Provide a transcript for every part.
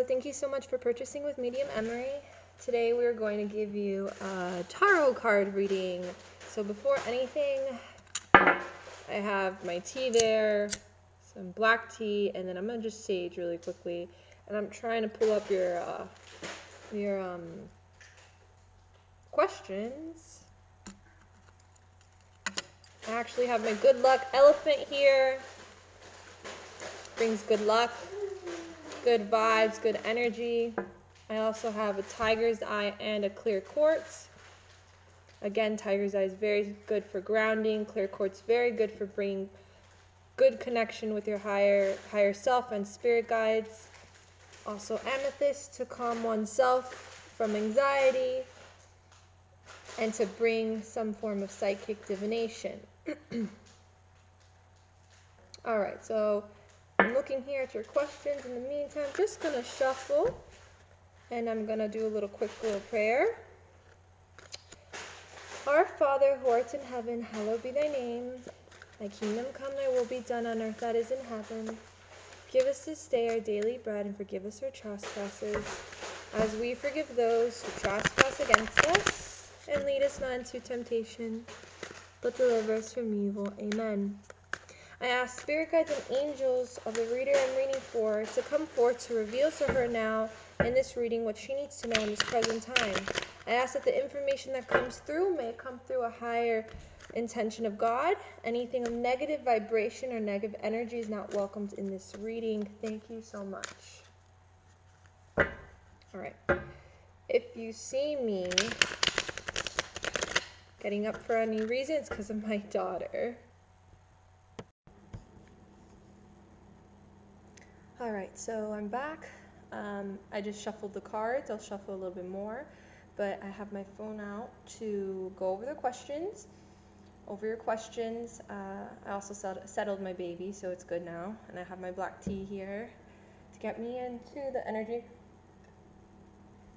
So thank you so much for purchasing with Medium Emary. Today we're going to give you a tarot card reading. So before anything, I have my tea there, some black tea, and then I'm going to just sage really quickly. And I'm trying to pull up your questions. I actually have my good luck elephant here. Brings good luck, good vibes, good energy. I also have a tiger's eye and a clear quartz. Again, tiger's eye is very good for grounding. Clear quartz very good for bringing good connection with your higher self and spirit guides. Also amethyst to calm oneself from anxiety and to bring some form of psychic divination. All right, so I'm looking here at your questions. In the meantime, just going to shuffle, and I'm going to do a quick little prayer. Our Father, who art in heaven, hallowed be thy name. Thy kingdom come, thy will be done on earth as it is in heaven. Give us this day our daily bread, and forgive us our trespasses, as we forgive those who trespass against us. And lead us not into temptation, but deliver us from evil. Amen. I ask spirit guides and angels of the reader I'm reading for to come forth to reveal to her now in this reading what she needs to know in this present time. I ask that the information that comes through may come through a higher intention of God. Anything of negative vibration or negative energy is not welcomed in this reading. Thank you so much. All right. If you see me getting up for any reason, it's because of my daughter. All right, so I'm back. I just shuffled the cards. I'll shuffle a little bit more, but I have my phone out to go over the questions. Over your questions, I also settled my baby, so it's good now. And I have my black tea here to get me into the energy.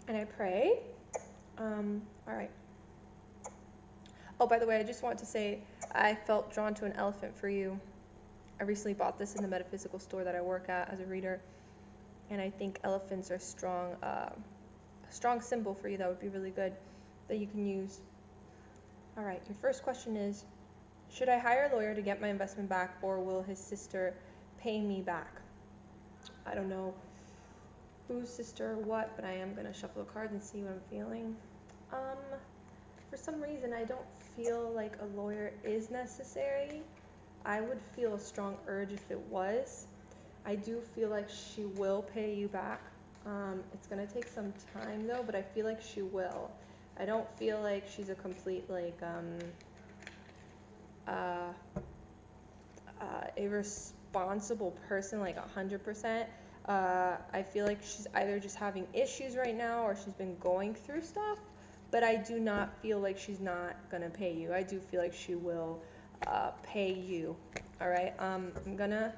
And I pray. All right. Oh, by the way, I just want to say I felt drawn to an elephant for you. I recently bought this in the metaphysical store that I work at as a reader, and I think elephants are a strong symbol for you that would be really good that you can use. All right, your first question is, should I hire a lawyer to get my investment back, or will his sister pay me back? I don't know whose sister or what, but I am going to shuffle the cards and see what I'm feeling. For some reason, I don't feel like a lawyer is necessary. I would feel a strong urge if it was. I do feel like she will pay you back. It's going to take some time though, but I feel like she will. I don't feel like she's a complete irresponsible person, like 100%. I feel like she's either just having issues right now or she's been going through stuff, but I do not feel like she's not going to pay you. I do feel like she will pay you. All right, I'm gonna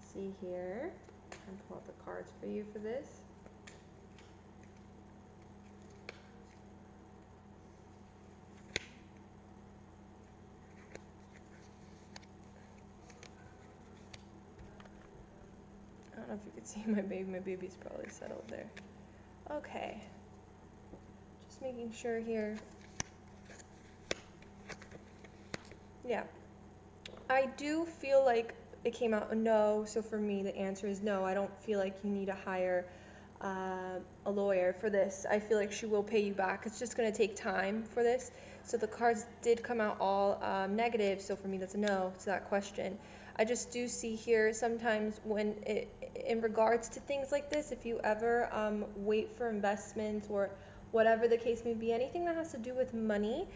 see here and pull out the cards for you for this. I don't know if you can see my baby. My baby's probably settled there. Okay, just making sure here. Yeah, I do feel like it came out a no, so for me the answer is no. I don't feel like you need to hire a lawyer for this. I feel like she will pay you back. It's just going to take time for this. So the cards did come out all negative, so for me that's a no to that question. I just do see here sometimes when in regards to things like this, if you ever wait for investments or whatever the case may be, anything that has to do with money,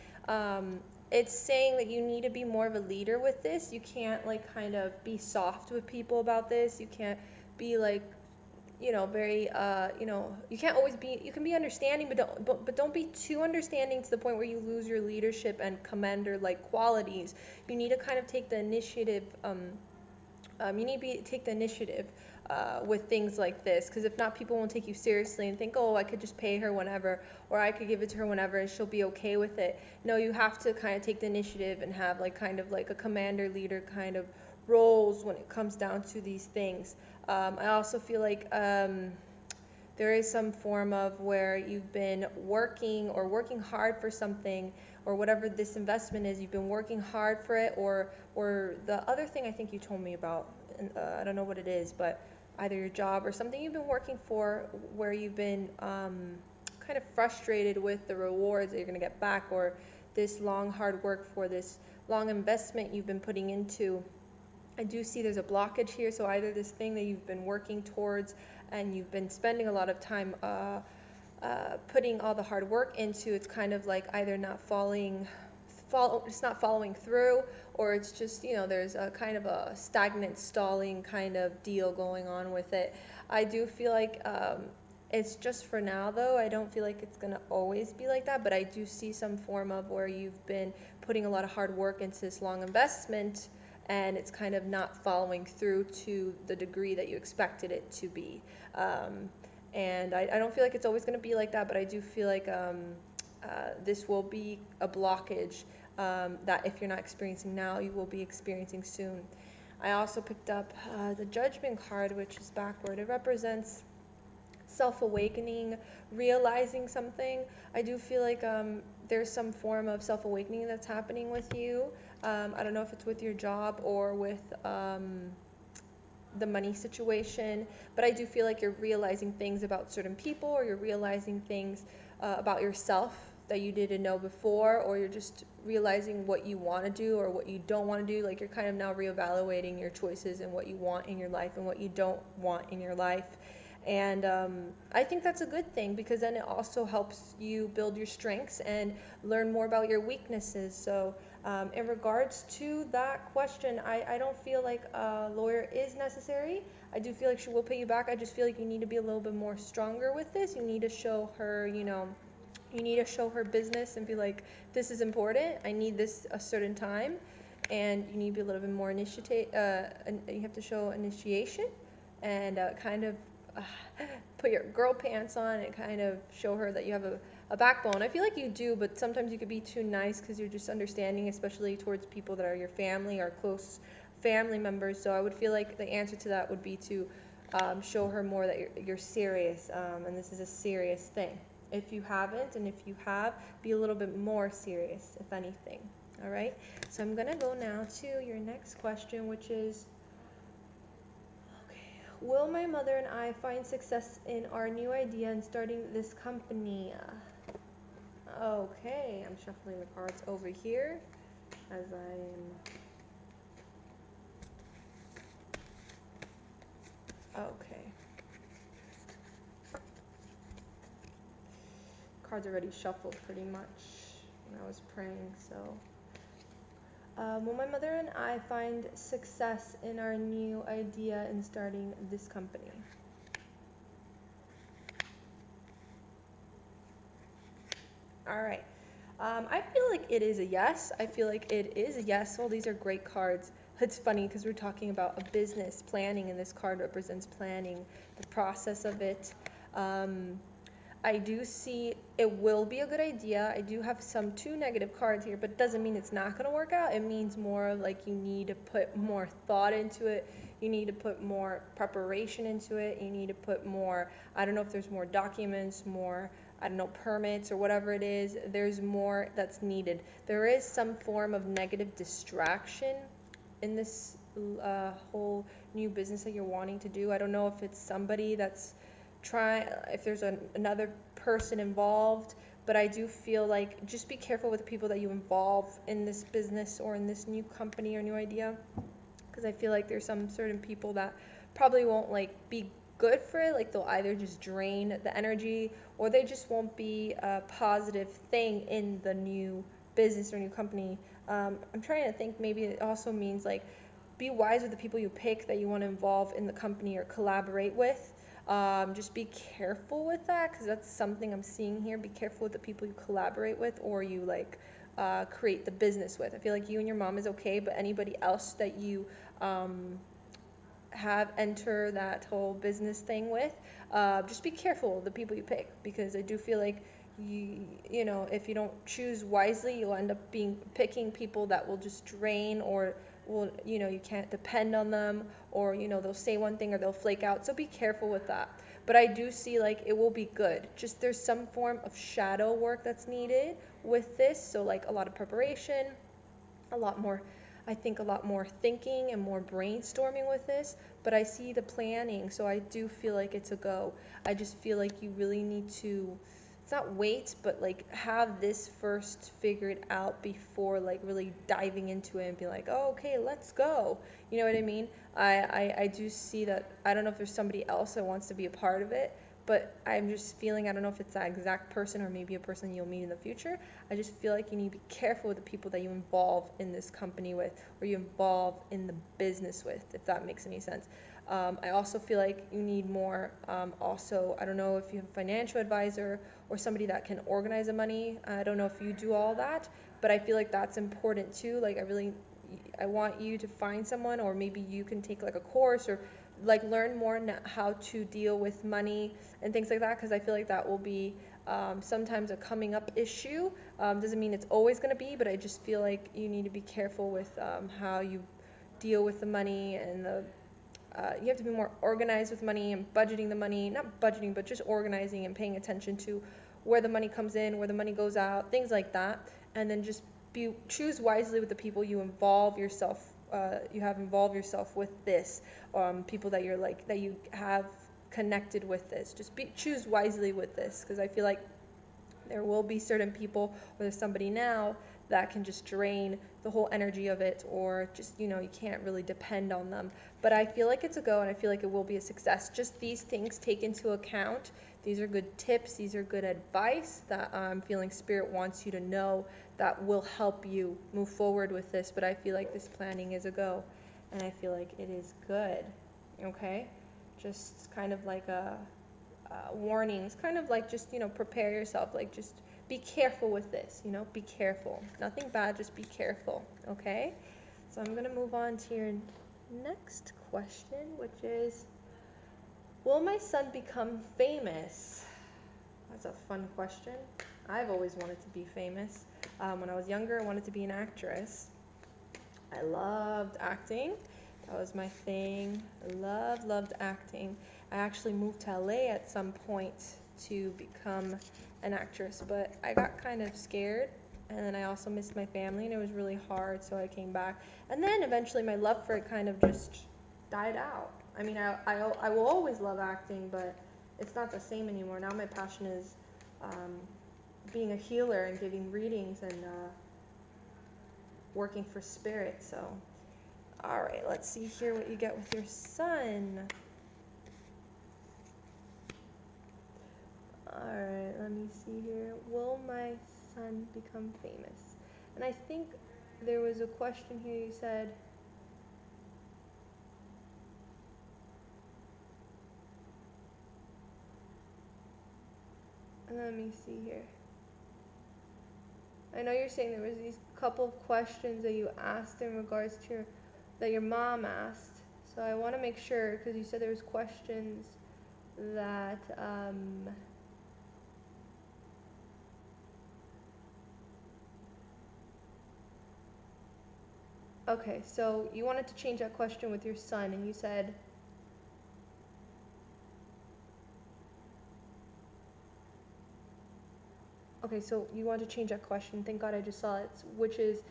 it's saying that you need to be more of a leader with this. You can't kind of be soft with people about this. You can't be very you can't always be, you can be understanding, but don't be too understanding to the point where you lose your leadership and commander qualities. You need to kind of take the initiative. Take the initiative with things like this, because if not, people won't take you seriously and think, oh, I could just pay her whenever, or I could give it to her whenever and she'll be okay with it. No, you have to kind of take the initiative and have kind of a commander leader kind of roles when it comes down to these things. I also feel like there is some form of where you've been working or working hard for something, or whatever this investment is, you've been working hard for it, or the other thing I think you told me about, and I don't know what it is, but either your job or something you've been working for where you've been kind of frustrated with the rewards that you're going to get back, or this long hard work for this long investment you've been putting into. I do see there's a blockage here, so either this thing that you've been working towards and you've been spending a lot of time putting all the hard work into, it's kind of like either it's not following through, or it's just, there's a kind of a stagnant, stalling kind of deal going on with it. I do feel like it's just for now, though. I don't feel like it's going to always be like that, but I do see some form of where you've been putting a lot of hard work into this long investment, and it's kind of not following through to the degree that you expected it to be. And I don't feel like it's always going to be like that, but I do feel like this will be a blockage that if you're not experiencing now, you will be experiencing soon. I also picked up the Judgment card, which is backward. It represents self-awakening, realizing something. I do feel like there's some form of self-awakening that's happening with you. I don't know if it's with your job or with the money situation, but I do feel like you're realizing things about certain people, or you're realizing things about yourself that you didn't know before, or you're just realizing what you want to do or what you don't want to do. Like, you're kind of now reevaluating your choices and what you want in your life and what you don't want in your life. And I think that's a good thing, because then it also helps you build your strengths and learn more about your weaknesses. So in regards to that question, I don't feel like a lawyer is necessary. I do feel like she will pay you back. I just feel like you need to be a little bit more stronger with this. You need to show her, you need to show her business and be like, this is important. I need this a certain time. And you need to be a little bit more you have to show initiation, and kind of uh, put your girl pants on and kind of show her that you have a backbone. I feel like you do, but sometimes you could be too nice because you're just understanding, especially towards people that are your family or close family members. So I would feel like the answer to that would be to show her more that you're serious, and this is a serious thing. If you haven't, and if you have, be a little bit more serious, if anything. All right, so I'm gonna go now to your next question, which is, will my mother and I find success in our new idea in starting this company? Okay, I'm shuffling the cards over here as I am. Okay. Cards already shuffled pretty much when I was praying, so. Will my mother and I find success in our new idea in starting this company? All right. I feel like it is a yes. I feel like it is a yes. Well, these are great cards. It's funny because we're talking about a business planning, and this card represents planning, the process of it. Um, I do see it will be a good idea. I do have some two negative cards here, but it doesn't mean it's not going to work out. It means more like you need to put more thought into it. You need to put more preparation into it. You need to put more, I don't know if there's more documents, more, I don't know, permits or whatever it is. There's more that's needed. There is some form of negative distraction in this whole new business that you're wanting to do. I don't know if it's somebody that's if there's another person involved, but I do feel like just be careful with the people that you involve in this business or in this new company or new idea, because I feel like there's some certain people that probably won't like be good for it. Like, they'll either just drain the energy, or they just won't be a positive thing in the new business or new company. I'm trying to think, maybe it also means like be wise with the people you pick that you want to involve in the company or collaborate with. Just be careful with that, because that's something I'm seeing here. Be careful with the people you collaborate with, or you like create the business with. I feel like you and your mom is okay, but anybody else that you um, have enter that whole business thing with, just be careful of the people you pick, because I do feel like you know, if you don't choose wisely, you'll end up picking people that will just drain or will, you can't depend on them, or, they'll say one thing or they'll flake out. So be careful with that. But I do see like it will be good. Just there's some form of shadow work that's needed with this. So like a lot of preparation, a lot more, I think a lot more thinking and more brainstorming with this, but I see the planning, so I do feel like it's a go. I just feel like you really need to, it's not wait, but like have this first figured out before like really diving into it and be like, oh, okay, let's go. You know what I mean? I do see that. I don't know if there's somebody else that wants to be a part of it, but I'm just feeling, I don't know if it's that exact person or maybe a person you'll meet in the future. I just feel like you need to be careful with the people that you involve in this company with, or you involve in the business with, if that makes any sense. I also feel like you need more, also, I don't know if you have a financial advisor or somebody that can organize the money. I don't know if you do all that, but I feel like that's important too. Like I want you to find someone, or maybe you can take like a course, or like learn more how to deal with money and things like that, because I feel like that will be sometimes a coming up issue. Doesn't mean it's always going to be, but I just feel like you need to be careful with how you deal with the money, and you have to be more organized with money and budgeting the money, not budgeting, but just organizing and paying attention to where the money comes in, where the money goes out, things like that. And then just choose wisely with the people you involve yourself. You have involved yourself with this, people that you're like that you have connected with this. Just choose wisely with this, because I feel like there will be certain people, or there's somebody now that can just drain the whole energy of it, or just, you can't really depend on them. But I feel like it's a go, and I feel like it will be a success. Just these things take into account. These are good tips. These are good advice that I'm feeling Spirit wants you to know, that will help you move forward with this. But I feel like this planning is a go, and I feel like it is good. Okay? Just kind of like a warnings, kind of like just, prepare yourself, like just be careful with this, be careful. Nothing bad, just be careful, okay? So I'm going to move on to your next question, which is, will my son become famous? That's a fun question. I've always wanted to be famous. When I was younger, I wanted to be an actress. I loved acting. That was my thing. I loved acting. I actually moved to LA at some point to become an actress, but I got kind of scared, and then I also missed my family, and it was really hard, so I came back. And then eventually my love for it kind of just died out. I mean, I will always love acting, but it's not the same anymore. Now my passion is being a healer and giving readings, and working for Spirit. So all right, let's see here what you get with your son. All right, let me see here. Will my son become famous? And I think there was a question here. You said, let me see here. I know you're saying there was these couple of questions that you asked in regards to that your mom asked. So I want to make sure, because you said there was questions that okay, so you wanted to change that question with your son, and you said, okay, so you want to change that question. Thank God I just saw it, which is,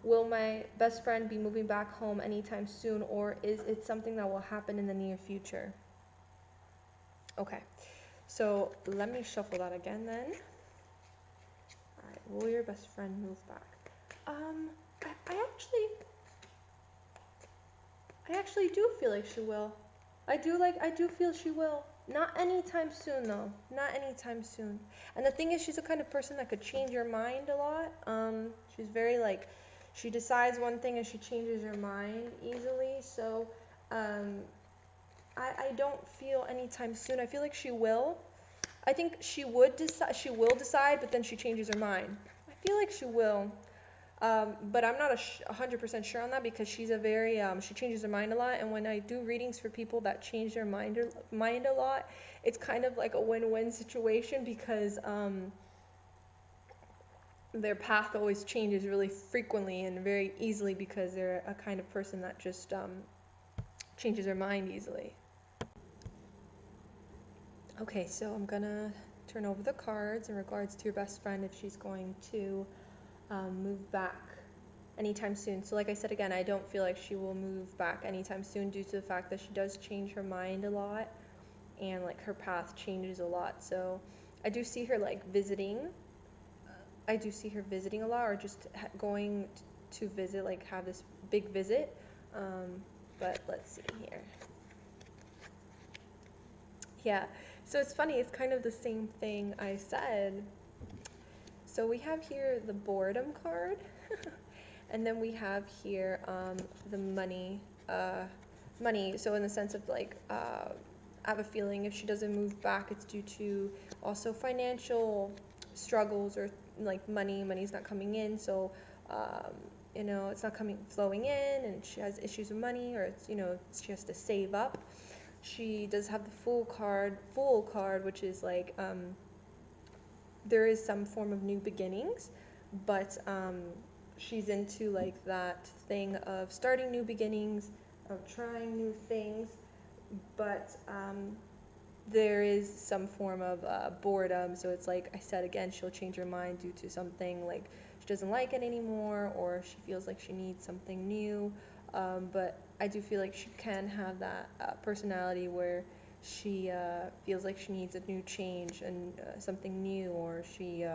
will my best friend be moving back home anytime soon, or is it something that will happen in the near future? Okay, so let me shuffle that again then. All right, will your best friend move back? Um, I actually do feel like she will. I do feel she will. Not anytime soon though. Not anytime soon. And the thing is, she's the kind of person that could change your mind a lot. She's very like, she decides one thing and she changes her mind easily. So, I don't feel anytime soon. I feel like she will. I think she would decide. She will decide, but then she changes her mind. I feel like she will. But I'm not 100% sure on that, because she's a very, she changes her mind a lot. And when I do readings for people that change their mind a lot, it's kind of like a win-win situation, because their path always changes really frequently and very easily because they're a kind of person that just changes their mind easily. Okay, so I'm gonna turn over the cards in regards to your best friend if she's going to move back anytime soon. So like I said again, I don't feel like she will move back anytime soon due to the fact that she does change her mind a lot and like her path changes a lot. So I do see her like visiting. I do see her visiting a lot or just going to visit, like have this big visit. But let's see here. Yeah, so it's funny, it's kind of the same thing I said. So we have here the boredom card, and then we have here the money. Money, so in the sense of like, I have a feeling if she doesn't move back, it's due to also financial struggles or like money's not coming in. So, um, it's not flowing in, and she has issues with money, or it's, she has to save up. She does have the full card, which is like there is some form of new beginnings, but she's into like that thing of starting new beginnings, of trying new things, but there is some form of boredom. So it's like I said again, she'll change her mind due to something like she doesn't like it anymore, or she feels like she needs something new. But I do feel like she can have that personality where she feels like she needs a new change and something new, or she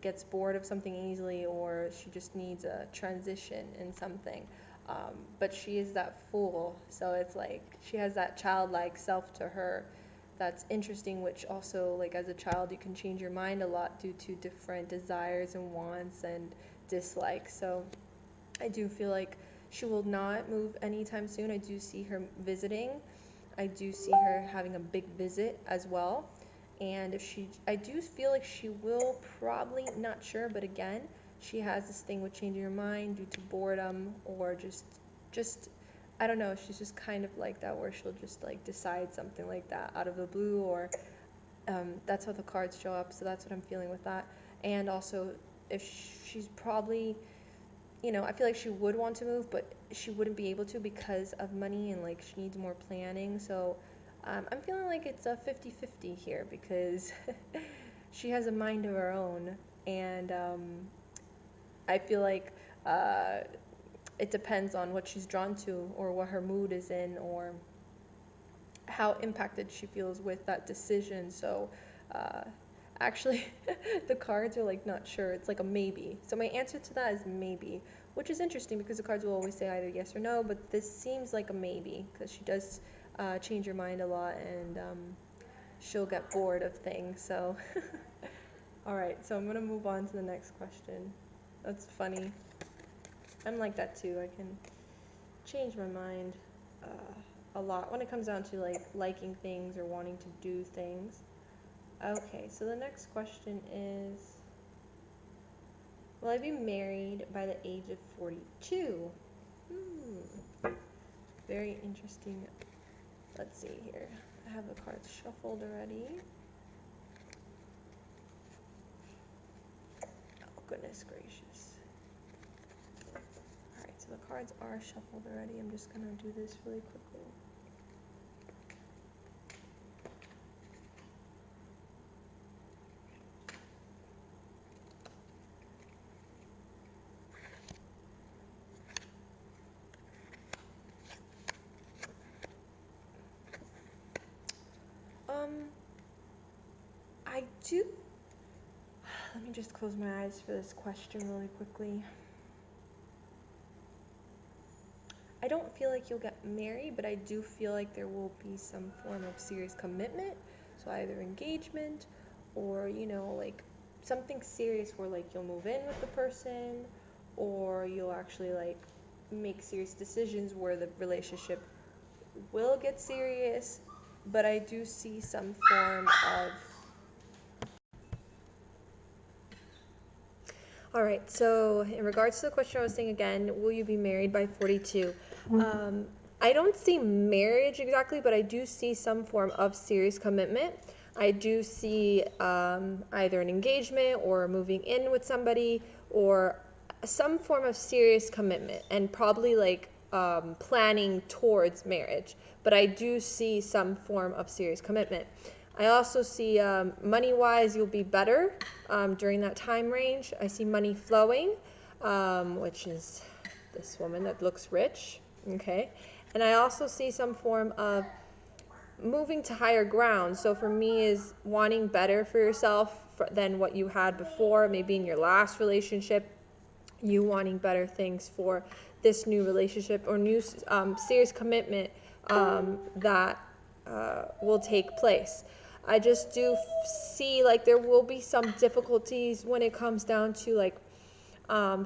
gets bored of something easily, or she just needs a transition in something. But she is that fool, so it's like she has that childlike self to her that's interesting, which also, like as a child, you can change your mind a lot due to different desires and wants and dislikes. So I do feel like she will not move anytime soon. I do see her visiting. I do see her having a big visit as well. And I do feel like she will probably, not sure, but again, she has this thing with changing her mind due to boredom or just, I don't know, she's just kind of like that where she'll just like decide something like that out of the blue, or that's how the cards show up. So that's what I'm feeling with that. And also, if she's probably, I feel like she would want to move, but she wouldn't be able to because of money and like she needs more planning. So I'm feeling like it's a 50-50 here because she has a mind of her own, and I feel like uh, it depends on what she's drawn to or what her mood is in or how impacted she feels with that decision. So uh, actually, the cards are like not sure. It's like a maybe. So my answer to that is maybe, which is interesting because the cards will always say either yes or no, but this seems like a maybe because she does change her mind a lot, and she'll get bored of things. So, all right, so I'm gonna move on to the next question. That's funny. I'm like that too. I can change my mind a lot when it comes down to like liking things or wanting to do things. Okay, so the next question is, will I be married by the age of 42? Very interesting. Let's see here. I have the cards shuffled already. Oh, goodness gracious. Alright, so the cards are shuffled already. I'm just gonna do this really quickly. I do. Let me just close my eyes for this question really quickly. I don't feel like you'll get married, but I do feel like there will be some form of serious commitment. So either engagement or, like something serious where like you'll move in with the person, or you'll actually like make serious decisions where the relationship will get serious. But I do see some form of. All right, so in regards to the question I was saying again, will you be married by 42? I don't see marriage exactly, but I do see some form of serious commitment. I do see either an engagement or moving in with somebody or some form of serious commitment and probably like planning towards marriage. But I do see some form of serious commitment. I also see money-wise, you'll be better during that time range. I see money flowing, which is this woman that looks rich. Okay. And I also see some form of moving to higher ground. So for me is wanting better for yourself than what you had before, maybe in your last relationship, you wanting better things for this new relationship or new serious commitment that will take place. I just do see like there will be some difficulties when it comes down to like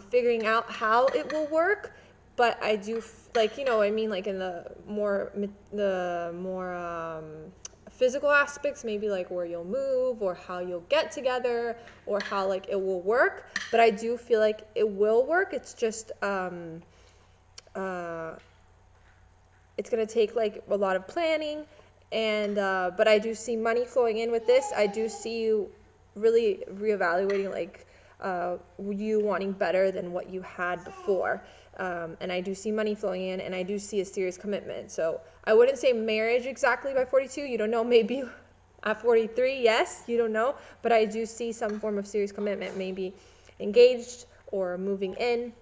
figuring out how it will work, but I do like, you know, I mean, like in the more physical aspects, maybe like where you'll move or how you'll get together or how like it will work. But I do feel like it will work. It's just it's gonna take like a lot of planning, and but I do see money flowing in with this. I do see you really reevaluating like you wanting better than what you had before. And I do see money flowing in, and I do see a serious commitment. So I wouldn't say marriage exactly by 42. You don't know, maybe at 43, yes, you don't know. But I do see some form of serious commitment, maybe engaged or moving in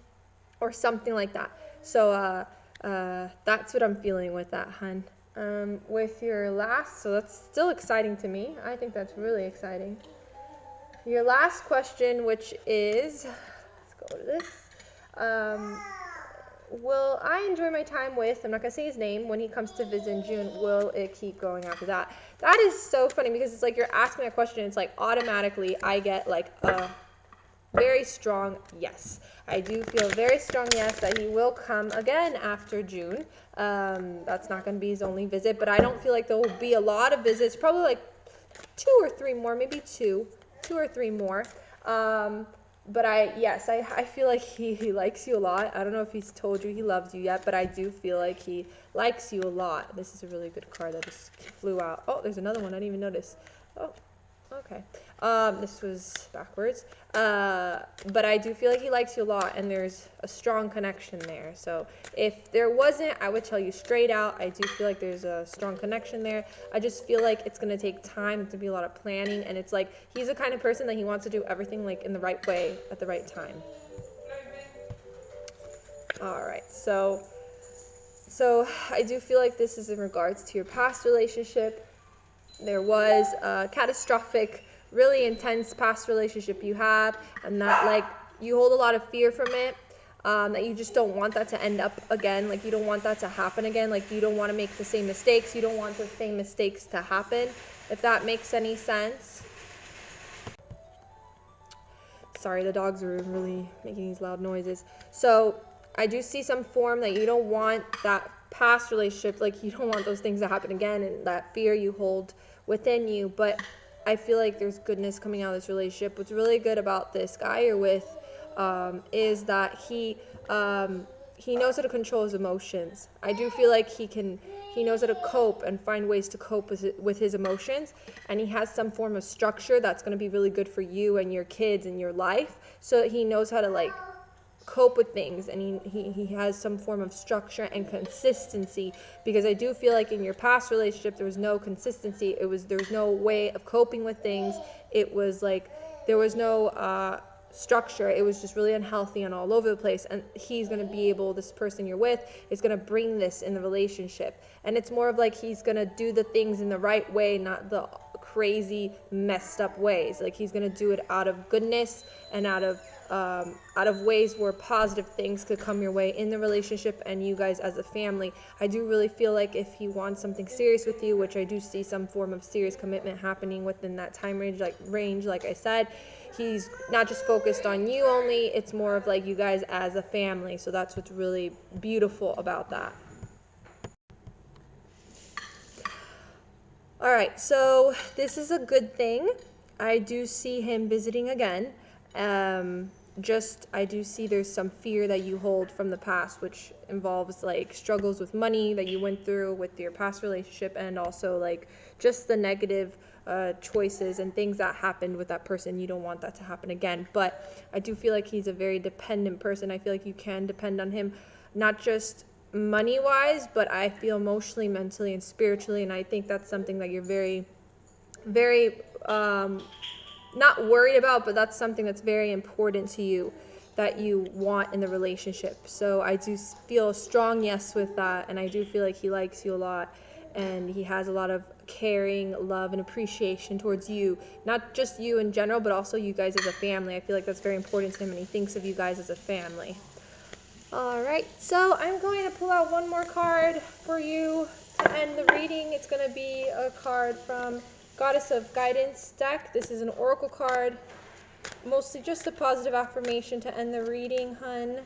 or something like that. So that's what I'm feeling with that, hun. With your last, so that's still exciting to me. I think that's really exciting. Your last question, which is, let's go to this. Will I enjoy my time with, I'm not going to say his name, when he comes to visit in June, will it keep going after that? That is so funny because it's like you're asking a question, it's like automatically I get like a very strong yes. I do feel a very strong yes that he will come again after June. That's not going to be his only visit, but I don't feel like there will be a lot of visits, probably like 2 or 3 more, maybe 2 or 3 more. But I feel like he likes you a lot. I don't know if he's told you he loves you yet, but I do feel like he likes you a lot. This is a really good card that just flew out. Oh, there's another one. I didn't even notice. Oh, okay. This was backwards. But I do feel like he likes you a lot, and there's a strong connection there. So if there wasn't, I would tell you straight out. I do feel like there's a strong connection there. I just feel like it's going to take time to be a lot of planning, and it's like he's the kind of person that he wants to do everything like in the right way at the right time. All right, so I do feel like this is in regards to your past relationship. There was a catastrophic, really intense past relationship you have, and that like you hold a lot of fear from it, that you just don't want that to end up again. Like you don't want that to happen again. Like you don't want to make the same mistakes. You don't want the same mistakes to happen, if that makes any sense. Sorry, the dogs are really making these loud noises. So I do see some form that you don't want that past relationship, like you don't want those things to happen again, and that fear you hold within you. But I feel like there's goodness coming out of this relationship. What's really good about this guy you're with is that he knows how to control his emotions. I do feel like he knows how to cope and find ways to cope with his emotions, and he has some form of structure that's going to be really good for you and your kids and your life. So he knows how to like cope with things, and he has some form of structure and consistency, because I do feel like in your past relationship there was no consistency. There was no way of coping with things. It was like there was no structure. It was just really unhealthy and all over the place, and he's going to be able, this person you're with is going to bring this in the relationship, and it's more of like he's going to do the things in the right way, not the crazy messed up ways. Like he's going to do it out of goodness and out of ways where positive things could come your way in the relationship and you guys as a family. I do really feel like if he wants something serious with you, which I do see some form of serious commitment happening within that time range, like I said, he's not just focused on you only, it's more of like you guys as a family. So that's what's really beautiful about that. All right, so this is a good thing. I do see him visiting again. just I do see there's some fear that you hold from the past, which involves like struggles with money that you went through with your past relationship, and also like just the negative choices and things that happened with that person. You don't want that to happen again. But I do feel like he's a very dependent person. I feel like you can depend on him, not just money wise, but I feel emotionally, mentally, and spiritually. And I think that's something that you're very, very not worried about, but that's something that's very important to you that you want in the relationship. So I do feel a strong yes with that, and I do feel like he likes you a lot, and he has a lot of caring, love, and appreciation towards you, not just you in general, but also you guys as a family. I feel like that's very important to him, and he thinks of you guys as a family. All right, so I'm going to pull out one more card for you to end the reading. It's going to be a card from Goddess of Guidance deck. This is an oracle card, mostly just a positive affirmation to end the reading, hun.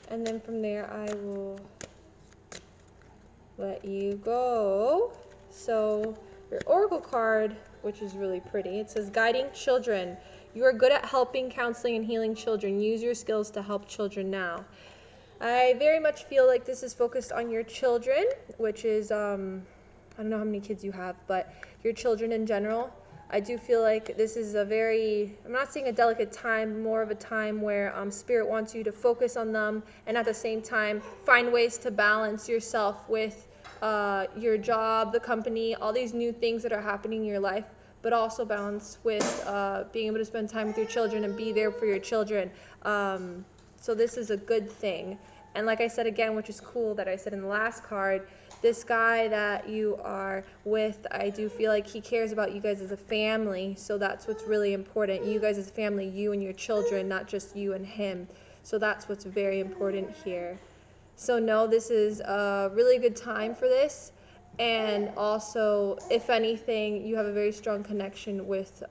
And then from there, I will let you go. So your oracle card, which is really pretty, it says, guiding children. You are good at helping, counseling, and healing children. Use your skills to help children now. I very much feel like this is focused on your children, which is, I don't know how many kids you have, but your children in general. I do feel like this is a very, I'm not saying a delicate time, more of a time where Spirit wants you to focus on them, and at the same time find ways to balance yourself with your job, the company, all these new things that are happening in your life, but also balance with being able to spend time with your children and be there for your children. So this is a good thing. And like I said again, which is cool that I said in the last card, this guy that you are with, I do feel like he cares about you guys as a family. So that's what's really important. You guys as a family, you and your children, not just you and him. So that's what's very important here. So no, this is a really good time for this. And also, if anything, you have a very strong connection with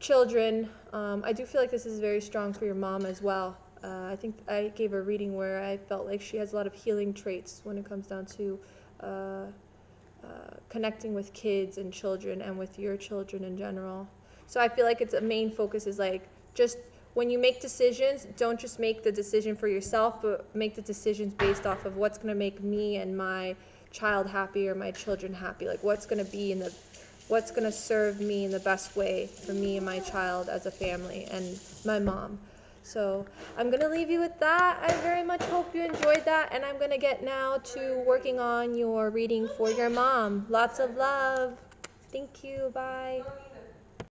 children. I do feel like this is very strong for your mom as well. I think I gave a reading where I felt like she has a lot of healing traits when it comes down to connecting with kids and children and with your children in general. So I feel like its a main focus is like just when you make decisions, don't just make the decision for yourself, but make the decisions based off of what's going to make me and my child happy or my children happy. Like what's going to be in the what's going to serve me in the best way for me and my child as a family and my mom. So I'm going to leave you with that. I very much hope you enjoyed that, and I'm going to get now to working on your reading for your mom. Lots of love. Thank you. Bye.